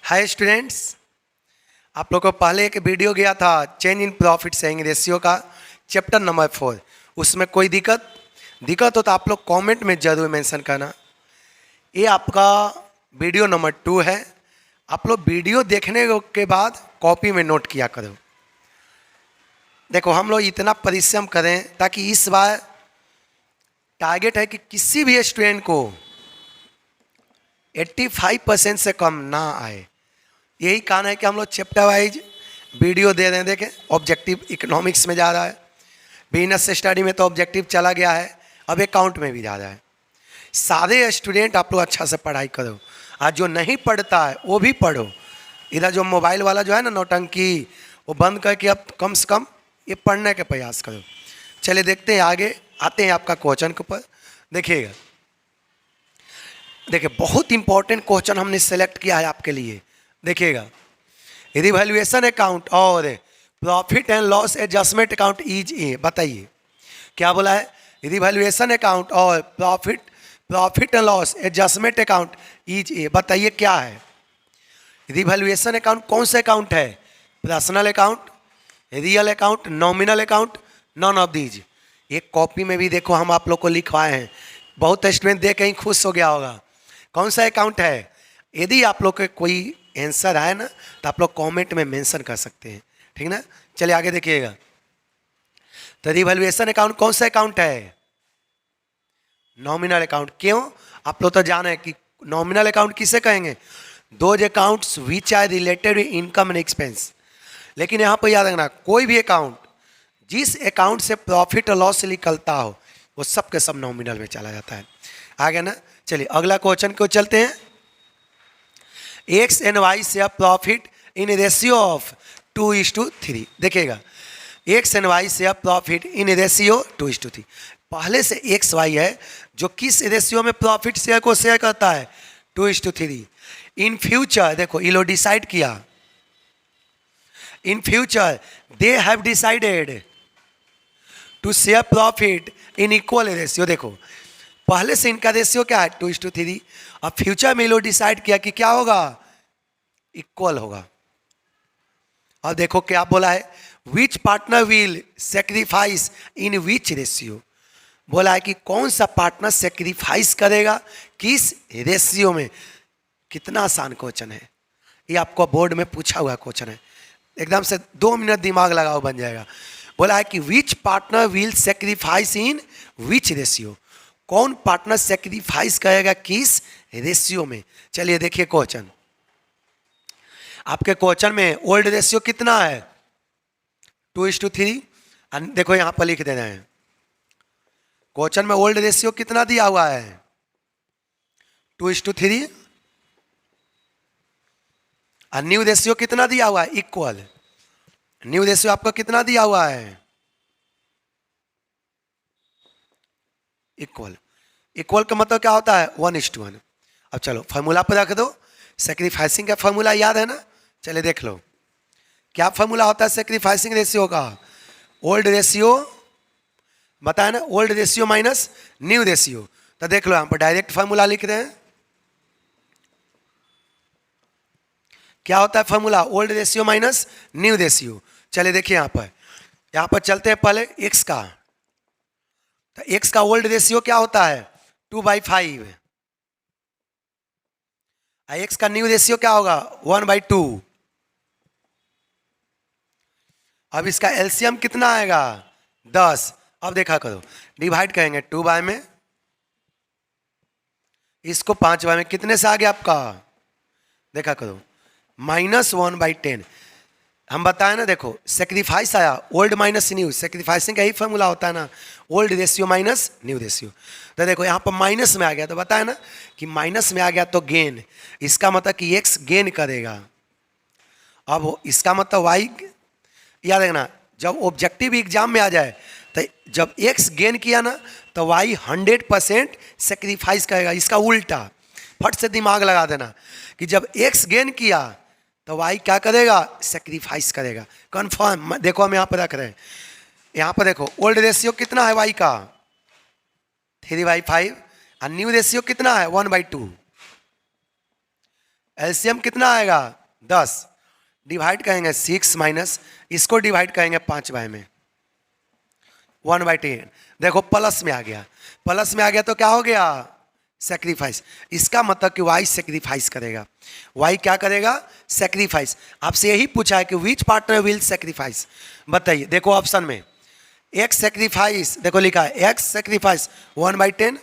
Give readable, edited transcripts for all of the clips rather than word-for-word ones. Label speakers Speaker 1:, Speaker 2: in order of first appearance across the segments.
Speaker 1: Hi students, आप लोगों को पहले एक वीडियो गया था change in profit sharing ratio का चैप्टर नंबर 4। उसमें कोई दिक्कत हो तो आप लोग कमेंट में ज़रूर मेंशन करना। ये आपका वीडियो नंबर 2 है। आप लोग वीडियो देखने के बाद कॉपी में नोट किया करो। देखो, हम लोग इतना परिश्रम करें ताकि इस बार टारगेट है कि किसी भी स्टूडेंट को 85% से कम ना आए। यही कारण है कि हम लोग चैप्टर वाइज वीडियो दे रहे हैं। देखें, ऑब्जेक्टिव इकोनॉमिक्स में जा रहा है, बिजनेस स्टडी में तो ऑब्जेक्टिव चला गया है, अब अकाउंट में भी जा रहा है। सारे स्टूडेंट आप लोग अच्छा से पढ़ाई करो, आज जो नहीं पढ़ता है वो भी पढ़ो। इधर जो मोबाइल वाला जो है ना नौटंकी, वो बंद करके अब कम से कम ये पढ़ने के प्रयास करो। चलिए देखते हैं, आगे आते हैं आपका क्वेश्चन के ऊपर। देखिएगा, देखिए बहुत इंपॉर्टेंट क्वेश्चन हमने सेलेक्ट किया है आपके लिए। देखिएगा, रिवैल्यूएशन अकाउंट और profit and loss adjustment account is a. बताइए क्या बोला है? रिवैल्यूएशन अकाउंट और profit and loss adjustment account is a. बताइए क्या है? रिवैल्यूएशन अकाउंट कौन सा अकाउंट है? Personal account, real account, nominal account, non of these. ये कॉपी में भी देखो हम आप लोग को लिखवाए हैं, बहुत स्टूडेंट देख के ही खुश हो गया होगा। कौन सा अकाउंट है? यदि आप लोग के कोई आंसर आए ना तो आप लोग कमेंट में मेंशन कर सकते हैं, ठीक ना। चलिए आगे देखिएगा, तो रिवैल्यूएशन अकाउंट कौन सा अकाउंट है? Nominal account. क्यों? आप लोग तो जाने हैं कि नॉमिनल अकाउंट किसे कहेंगे? Those accounts which are related income and expense. लेकिन यहाँ पर याद रखना, कोई भी अकाउंट जिस अकाउंट से प्रॉफिट और लॉस निकलता हो वो सब के सब नॉमिनल में चला जाता है। आगे ना, चलिए अगला क्वेश्चन को चलते हैं। एक्स एंड वाई से प्रॉफिट इन रेशियो ऑफ 2:3। देखिएगा, एक्स एंड वाई से प्रॉफिट इन रेशियो 2:3। पहले से एक्स वाई है जो किस रेशियो में प्रॉफिट शेयर को शेयर करता है? 2:3। इन फ्यूचर देखो ये लोग डिसाइड किया, in future they have decided to share profit in equal ratio. देखो पहले से इनका रेशियो क्या है? 2:3। अब फ्यूचर में लोग डिसाइड किया कि क्या होगा? इक्वल होगा। और देखो क्या बोला है, which partner will sacrifice in which ratio. बोला है कि कौन सा पार्टनर सेक्रीफाइस करेगा किस रेशियो में। कितना आसान क्वेश्चन है ये, आपको बोर्ड में पूछा हुआ क्वेश्चन है, एकदम से 2 मिनट दिमाग लगाओ बन जाएगा। बोला है कि which partner will sacrifice in which ratio, कौन पार्टनर सेक्रीफाइस करेगा किस रेशियो में। चलिए देखिए क्वेश्चन, आपके क्वेश्चन में ओल्ड रेशियो कितना है? 2:3। देखो यहां पर लिख देना है, क्वेश्चन में ओल्ड रेशियो कितना दिया हुआ है? 2:3। और न्यू रेशियो कितना दिया हुआ है? इक्वल। न्यू रेशियो आपका कितना दिया हुआ है? इक्वल। इक्वल का मतलब क्या होता है? 1:1। अब चलो फॉर्मूला पर रख दो। सेक्रीफाइसिंग का फॉर्मूला याद है ना? चलिए देख लो क्या फॉर्मूला होता है सेक्रीफाइसिंग रेशियो का। ओल्ड रेशियो बताया ना, old ratio minus new ratio. तो देख लो यहां पर डायरेक्ट फॉर्मूला लिख रहे हैं। क्या होता है formula? Old ratio minus new ratio. चलिए देखिए यहां पर चलते हैं पहले एक्स का। तो एक्स का ओल्ड रेशियो क्या होता है? 2/5। एक्स का न्यू रेशियो क्या होगा? 1/2। अब इसका एलसीएम कितना आएगा? 10। अब देखा करो, डिवाइड करेंगे 2 में, इसको 5 में, कितने से आ गया आपका? देखा करो, -1/10। हम बताए ना, देखो सेक्रीफाइस आया, ओल्ड माइनस न्यू, सेक्रीफाइसिंग का ही फॉर्मूला होता है ना, old ratio minus new ratio. तो देखो यहाँ पर माइनस में आ गया, तो बताया ना कि माइनस में आ गया तो गेन, इसका मतलब कि एक्स गेन करेगा। अब इसका मतलब वाई, याद रखना जब ऑब्जेक्टिव एग्जाम में आ जाए तो जब एक्स गेन किया ना तो वाई 100% सेक्रीफाइस करेगा। इसका उल्टा फट से दिमाग लगा देना कि जब एक्स गेन किया तो वाई क्या करेगा? सेक्रीफाइस करेगा। कन्फर्म। देखो हम यहाँ पर रख रहे हैं, यहाँ पर देखो ओल्ड रेशियो कितना है वाई का? 3/5। और न्यू रेशियो कितना है? 1/2। एलसीएम कितना आएगा 10, डिवाइड करेंगे 6 माइनस इसको डिवाइड करेंगे 5 बाय में 1/10। देखो प्लस में आ गया, प्लस में आ गया तो क्या हो गया सेक्रीफाइस। इसका मतलब कि वाई सेक्रीफाइस करेगा, वाई क्या करेगा सेक्रीफाइस। आपसे यही पूछा है कि विच पार्टनर विल सेक्रीफाइस, बताइए। देखो ऑप्शन में एक्स सेक्रीफाइस, देखो लिखा है X sacrifice 1/10,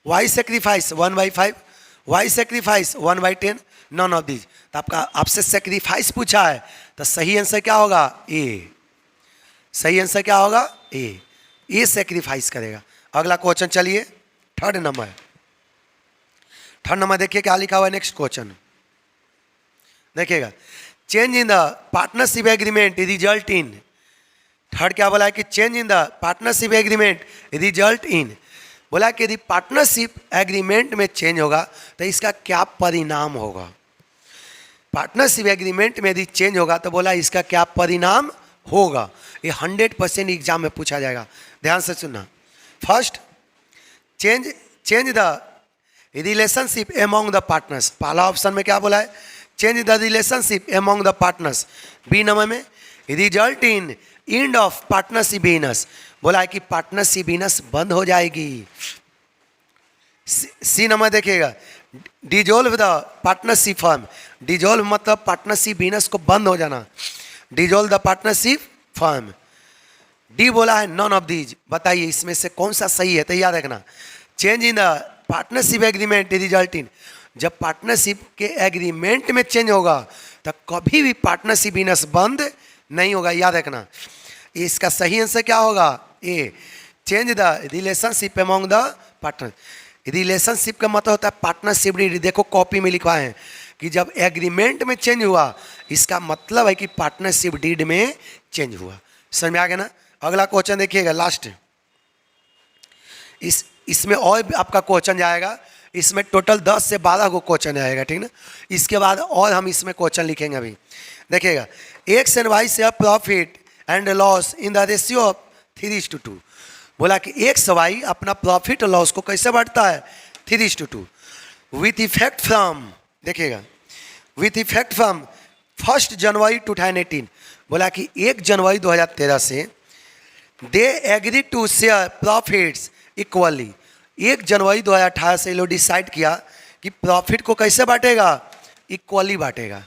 Speaker 1: Y sacrifice 1/5, Y sacrifice 1/10, none of these. तो आपका आपसे सेक्रीफाइस पूछा है तो सही आंसर क्या होगा ए, सही आंसर क्या होगा ए सेक्रीफाइस करेगा। अगला क्वेश्चन चलिए, थर्ड नंबर देखिए क्या लिखा हुआ है नेक्स्ट क्वेश्चन देखिएगा। Change in the partnership agreement result in, third क्या बोला है कि change in the partnership agreement result in, बोला कि यदि पार्टनरशिप एग्रीमेंट में चेंज होगा तो इसका क्या परिणाम होगा। पार्टनरशिप एग्रीमेंट में यदि चेंज होगा तो बोला इसका क्या परिणाम होगा। ये 100% एग्जाम में पूछा जाएगा, ध्यान से सुनना। First change the relationship among the partners, पहला ऑप्शन में क्या बोला है change the relationship among the partners. B number में result in end of partnership business, बोला है कि पार्टनरशिप बिजनेस बंद हो जाएगी। सी नंबर देखिएगा dissolve the partnership firm, dissolve मतलब पार्टनरशिप बिजनेस को बंद हो जाना, dissolve the partnership firm. D बोला है नॉन ऑफ दीज, बताइए इसमें से कौन सा सही है, तो याद रखना change in the partnership agreement result in, जब पार्टनरशिप के एग्रीमेंट में चेंज होगा तो कभी भी पार्टनरशिप बिजनेस बंद नहीं होगा, याद रखना। इसका सही आंसर क्या होगा A, change the relationship among the partner. Relationship का मतलब होता है पार्टनरशिप डीड, देखो कॉपी में लिखा है कि जब एग्रीमेंट में चेंज हुआ इसका मतलब है कि पार्टनरशिप डीड में चेंज हुआ। समझ में आ गया ना। अगला क्वेश्चन देखिएगा लास्ट, इसमें और आपका क्वेश्चन जाएगा, इसमें टोटल 10 से 12 को क्वेश्चन आएगा, ठीक ना। इसके बाद और हम इसमें क्वेश्चन लिखेंगे। अभी देखिएगा एक्स एंड वाई से profit and loss in the ratio of 3:2, बोला कि एक्स वाई अपना प्रॉफिट और लॉस को कैसे बढ़ता है 3:2 विथ इफेक्ट फ्रॉम, देखिएगा विथ इफेक्ट फ्रॉम 1 जनवरी 2018, बोला कि 1 जनवरी 2013 से they agree to share profits equally, 1 जनवरी 2018 से लोग डिसाइड किया कि प्रॉफिट को कैसे बांटेगा इक्वली बांटेगा।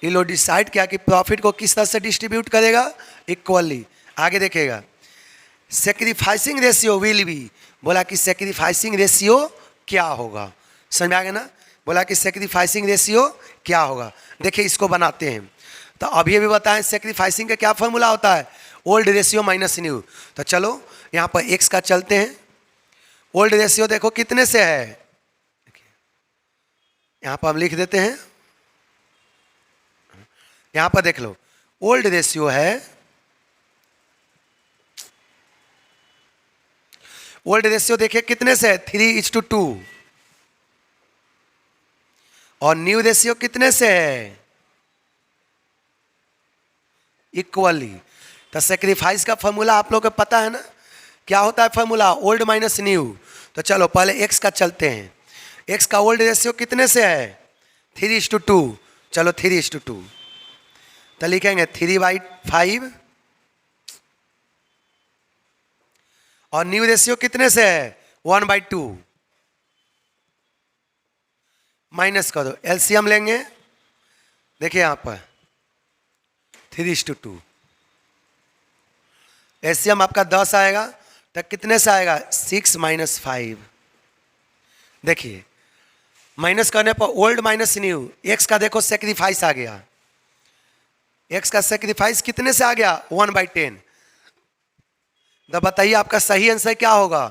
Speaker 1: ये लोग डिसाइड किया कि प्रॉफिट को किस तरह से डिस्ट्रीब्यूट करेगा इक्वली। आगे देखेगा सेक्रीफाइसिंग रेशियो विल बी, बोला कि सेक्रीफाइसिंग रेशियो क्या होगा। समझ में आ गया ना, बोला कि सेक्रीफाइसिंग रेशियो क्या होगा। देखिए इसको बनाते हैं, तो अभी अभी बताएं सेक्रीफाइसिंग का क्या फॉर्मूला होता है ओल्ड रेशियो माइनस न्यू। तो चलो यहाँ पर एक्स का चलते हैं, ओल्ड रेशियो देखो कितने से है, यहाँ पर हम लिख देते हैं, यहाँ पर देख लो ओल्ड रेशियो है, ओल्ड रेशियो देखिए कितने से है 3:2, और न्यू रेशियो कितने से है इक्वली। तो सेक्रीफाइस का फॉर्मूला आप लोगों को पता है ना, क्या होता है फॉर्मूला ओल्ड माइनस न्यू। तो चलो पहले एक्स का चलते हैं, एक्स का ओल्ड रेशियो कितने से है 3:2, चलो 3:2, तो लिखेंगे 3/5, और न्यू रेशियो कितने से है 1/2, माइनस कर दो, एलसीएम लेंगे, देखिए यहां पर 3:2, एलसीएम आपका 10 आएगा, तो कितने से आएगा 6 - 5। देखिए माइनस करने पर ओल्ड माइनस न्यू, एक्स का देखो सेक्रीफाइस आ गया, एक्स का सेक्रीफाइस कितने से आ गया 1/10। तो बताइए आपका सही आंसर क्या होगा।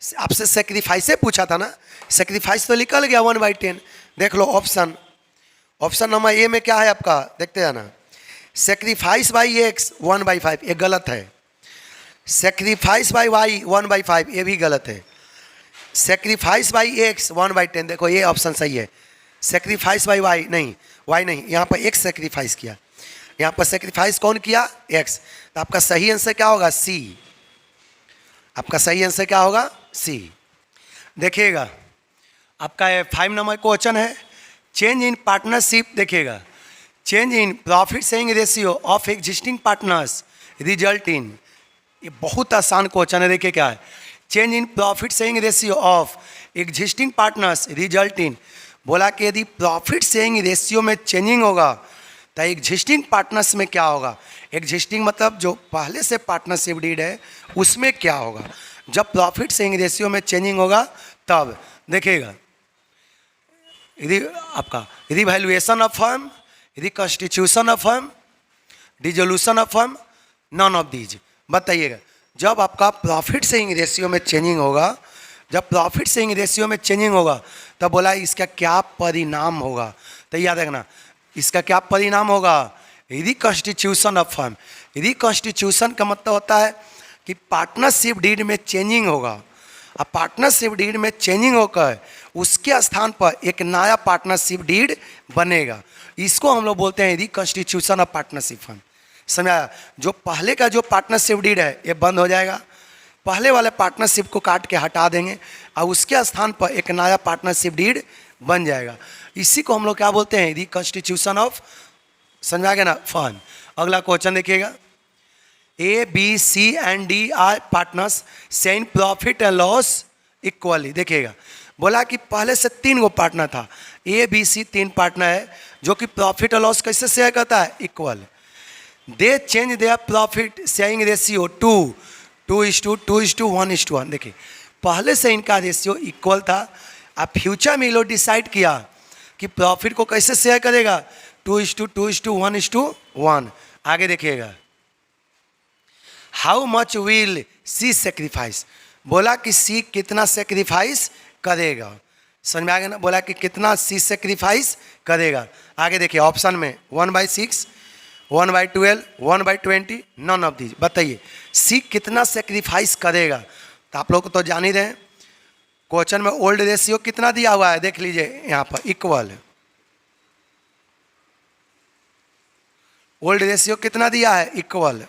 Speaker 1: आपसे सेक्रीफाइस से पूछा था ना, सेक्रीफाइस तो निकल गया 1/10। देख लो ऑप्शन, ऑप्शन नंबर ए में क्या है आपका, देखते हैं ना, सेक्रीफाइस बाई एक्स 1/5, ये गलत है। सेक्रीफाइस बाई वाई 1/5, ये भी गलत है। सेक्रीफाइस बाई एक्स 1/10, देखो ये ऑप्शन सही है। सेक्रीफाइस बाई वाई नहीं, वाई नहीं, यहाँ पर एक्स सेक्रीफाइस किया, यहाँ पर सेक्रीफाइस कौन किया एक्स। तो आपका सही आंसर क्या होगा सी, आपका सही आंसर क्या होगा सी। देखिएगा आपका 5 नंबर क्वेश्चन है, चेंज इन पार्टनरशिप देखिएगा, change in profit sharing ratio of existing partners result in, ये बहुत आसान क्वेश्चन है। देखिए क्या है, change in profit sharing ratio of existing partners result in, बोला कि यदि प्रॉफिट शेयरिंग रेशियो में चेंजिंग होगा तो एग्जिस्टिंग पार्टनर्स में क्या होगा। एग्जिस्टिंग मतलब जो पहले से पार्टनरशिप डीड है उसमें क्या होगा। जब प्रॉफिट शेयरिंग रेशियो में चेंजिंग होगा तब देखिएगा, यदि आपका revaluation of firm, reconstitution of firm, dissolution of firm, non of these. बताइएगा, जब आपका प्रॉफिट शेयरिंग रेशियो में चेंजिंग होगा, जब प्रॉफिट शेयरिंग रेशियो में चेंजिंग होगा तब बोला इसका क्या परिणाम होगा। तो याद रखना, इसका क्या परिणाम होगा, रिकॉन्स्टिट्यूशन ऑफ फर्म। रिकॉन्स्टिट्यूशन का मतलब होता है कि पार्टनरशिप डीड में चेंजिंग होगा। अब पार्टनरशिप डीड में चेंजिंग होकर उसके स्थान पर एक नया पार्टनरशिप डीड बनेगा, इसको हम लोग बोलते हैं रिकॉन्स्टिट्यूशन ऑफ पार्टनरशिप फर्म। समझाया, जो पहले का जो पार्टनरशिप डीड है ये बंद हो जाएगा, पहले वाले पार्टनरशिप को काट के हटा देंगे और उसके स्थान पर एक नया पार्टनरशिप डीड बन जाएगा। इसी को हम लोग क्या बोलते हैं, रिकॉन्स्टिट्यूशन ऑफ, समझा गया ना, फर्म। अगला क्वेश्चन देखिएगा, A B C and D are partners sharing profit and loss equally. देखिएगा, बोला कि पहले से 3 गो पार्टनर था, ए बी सी 3 पार्टनर है जो कि प्रॉफिट और लॉस कैसे शेयर करता है, equal. They change their profit sharing ratio two 2:1:1। देखिए, पहले से इनका रेशियो इक्वल था, अब फ्यूचर में ये लोग डिसाइड किया कि प्रॉफिट को कैसे शेयर करेगा, 2:2:1:1। आगे देखिएगा, how much will see sacrifice, बोला कि सी कितना सेक्रीफाइस करेगा। समझ में आ गया ना, बोला कि कितना सी सेक्रीफाइस करेगा। आगे देखिए ऑप्शन में 1/6, 1/12, 1/20, नॉन ऑफ दीज। बताइए सी कितना सेक्रीफाइस करेगा। तो आप लोग तो जान ही रहे हैं, क्वेश्चन में ओल्ड रेशियो कितना दिया हुआ है, देख लीजिए यहाँ पर इक्वल। ओल्ड रेशियो कितना दिया है, इक्वल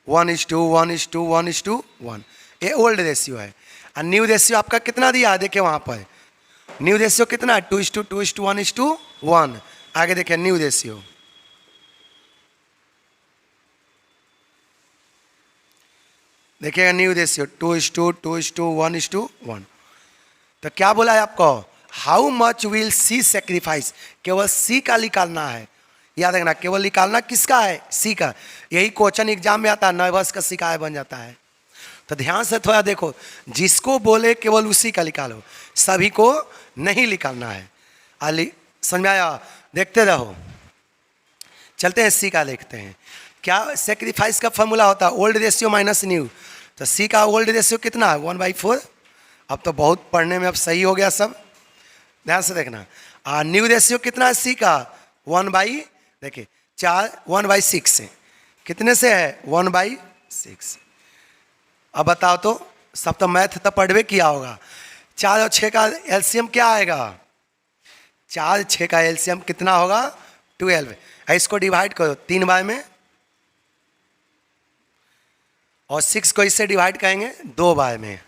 Speaker 1: 1:1:1:1। ये ओल्ड रेशियो है। और न्यू रेशियो आपका कितना दिया है, देखिए वहाँ पर न्यू रेशियो कितना है, 2:2:1:1। आगे देखिए न्यू रेशियो, देखिएगा न्यू रेशियो 2:2:1:1। तो क्या बोला है आपको, how much will see sacrifice, केवल सी का निकालना है। याद रखना, केवल निकालना किसका है, सी का। यही क्वेश्चन एग्जाम में आता है, नर्वस का शिकायत बन जाता है। तो ध्यान से थोड़ा देखो, जिसको बोले केवल उसी का निकालो, सभी को नहीं निकालना है। समझ में आया, देखते रहो। चलते हैं सी का देखते हैं, क्या सेक्रीफाइस का फॉर्मूला होता है, ओल्ड रेशियो माइनस न्यू। तो सी का ओल्ड रेशियो कितना है, 1/4। अब तो बहुत पढ़ने में अब सही हो गया सब, ध्यान से देखना। न्यू रेशियो कितना है सी का, 1/6 से, कितने से है, 1/6। अब बताओ तो, सब तो मैथ तो पढ़वे किया होगा। 4 और 6 का एलसीएम क्या आएगा, 4 6 का एलसीएम कितना होगा, 12। इसको डिवाइड करो 3 बार में, और 6 को इससे डिवाइड करेंगे 2 बार में।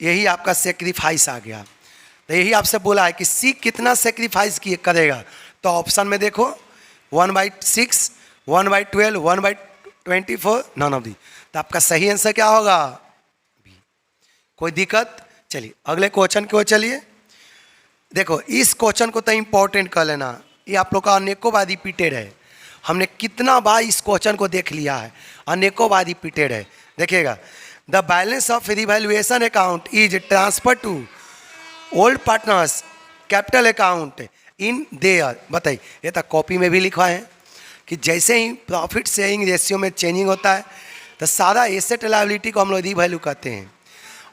Speaker 1: यही आपका सेक्रीफाइस आ गया। तो यही आपसे बोला है कि सी कितना सेक्रीफाइस करेगा। तो ऑप्शन में देखो 1/6, 1/12, 1/24, नॉन ऑफ दी। तो आपका सही आंसर क्या होगा, बी। कोई दिक्कत, चलिए अगले क्वेश्चन की ओर चलिए। देखो इस क्वेश्चन को तो इंपॉर्टेंट कर लेना, ये आप लोग का अनेकों बार रिपीटेड है। हमने कितना बार इस क्वेश्चन को देख लिया है, अनेकों बार रिपीटेड है। देखिएगा, the balance of revaluation account is transfer to old partners capital account in there. बताइए, ये तो कॉपी में भी लिखा है कि जैसे ही प्रॉफिट शेयरिंग रेशियो में चेंजिंग होता है तो सारा एसेट लायबिलिटी को हम लोग रीवैल्यू करते हैं।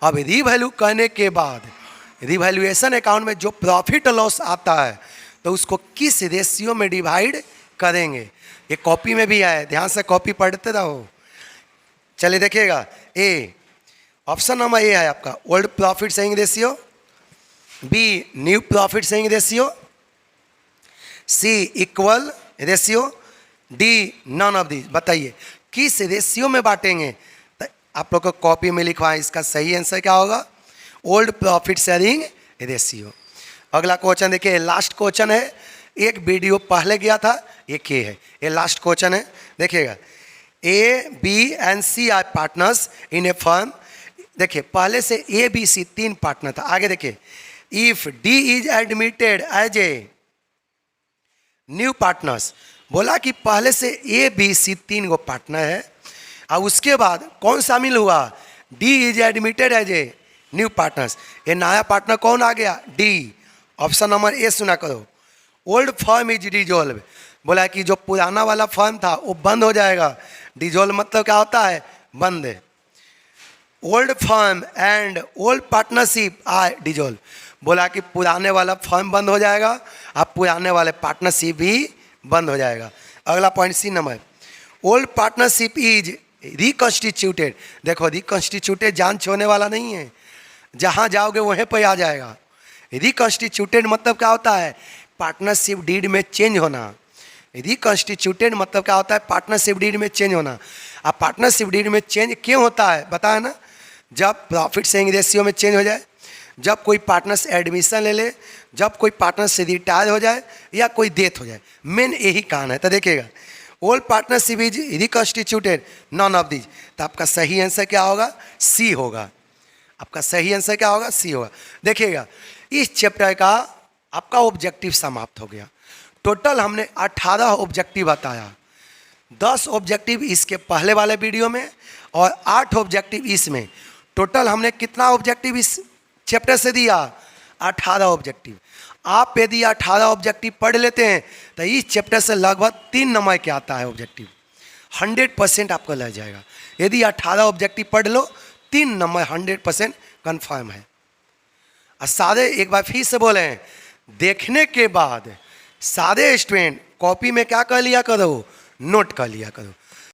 Speaker 1: अब रीवैल्यू करने के बाद रिवैल्यूएशन अकाउंट में जो प्रॉफिट लॉस आता है तो उसको किस रेशियो में डिवाइड करेंगे, ये कॉपी में भी है, ध्यान से कॉपी पढ़ते रहो। चलिए देखिएगा, ए ऑप्शन नंबर ए है आपका old profit sharing ratio, B new profit sharing ratio, C equal ratio, D none of this. बताइए किस रेशियो में बांटेंगे। तो आप लोग को कॉपी में लिखवा है, इसका सही आंसर क्या होगा, ओल्ड प्रॉफिट शेयरिंग रेशियो। अगला क्वेश्चन देखिए, लास्ट क्वेश्चन है, एक वीडियो पहले गया था, एक ये है, ये लास्ट क्वेश्चन है। देखिएगा, A B and C are partners in a firm. देखिए पहले से ए बी सी 3 पार्टनर था। आगे देखिए, if D is admitted as a new partners, बोला कि पहले से ए बी सी 3 गो पार्टनर है, और उसके बाद कौन शामिल हुआ, D is admitted as a new partners. ये नया पार्टनर कौन आ गया, डी। ऑप्शन नंबर ए सुना करो, ओल्ड फर्म इज डिजोल्व। बोला कि जो पुराना वाला फर्म था वो बंद हो जाएगा। डिजोल्व मतलब क्या होता है, बंद। Old firm and old partnership are dissolve. बोला कि पुराने वाला फर्म बंद हो जाएगा, अब पुराने वाले पार्टनरशिप भी बंद हो जाएगा। अगला point C number, old partnership is reconstituted. देखो रिकॉन्स्टिट्यूटेड जान छोड़ने वाला नहीं है, जहाँ जाओगे वहीं पर आ जाएगा। रिकॉन्स्टिट्यूटेड मतलब क्या होता है, पार्टनरशिप डीड में चेंज होना। रिकॉन्स्टिट्यूटेड मतलब क्या होता है, पार्टनरशिप डीड में चेंज होना। अब पार्टनरशिप डीड में चेंज क्यों होता है बताया ना, जब प्रॉफिट शेयरिंग रेशियो में चेंज हो जाए, जब कोई पार्टनर से एडमिशन ले ले, जब कोई पार्टनर से रिटायर हो जाए, या कोई डेथ हो जाए, मेन यही कारण है। तो देखिएगा, old partnership is reconstituted non of these. तो आपका सही आंसर क्या होगा, सी होगा। आपका सही आंसर क्या होगा, सी होगा। देखिएगा, इस चैप्टर का आपका ऑब्जेक्टिव समाप्त हो गया। टोटल हमने 18 ऑब्जेक्टिव बताया, 10 ऑब्जेक्टिव इसके पहले वाले वीडियो में और 8 ऑब्जेक्टिव इसमें। टोटल हमने कितना ऑब्जेक्टिव इस चैप्टर से दिया, 18 ऑब्जेक्टिव। आप यदि 18 ऑब्जेक्टिव पढ़ लेते हैं तो इस चैप्टर से लगभग 3 नंबर के आता है ऑब्जेक्टिव, 100% आपको लग जाएगा। यदि 18 ऑब्जेक्टिव पढ़ लो, 3 नंबर 100% कन्फर्म है। और सारे, एक बार फिर से बोले, देखने के बाद सारे स्टूडेंट कॉपी में क्या कर लिया करो, नोट कर लिया करो।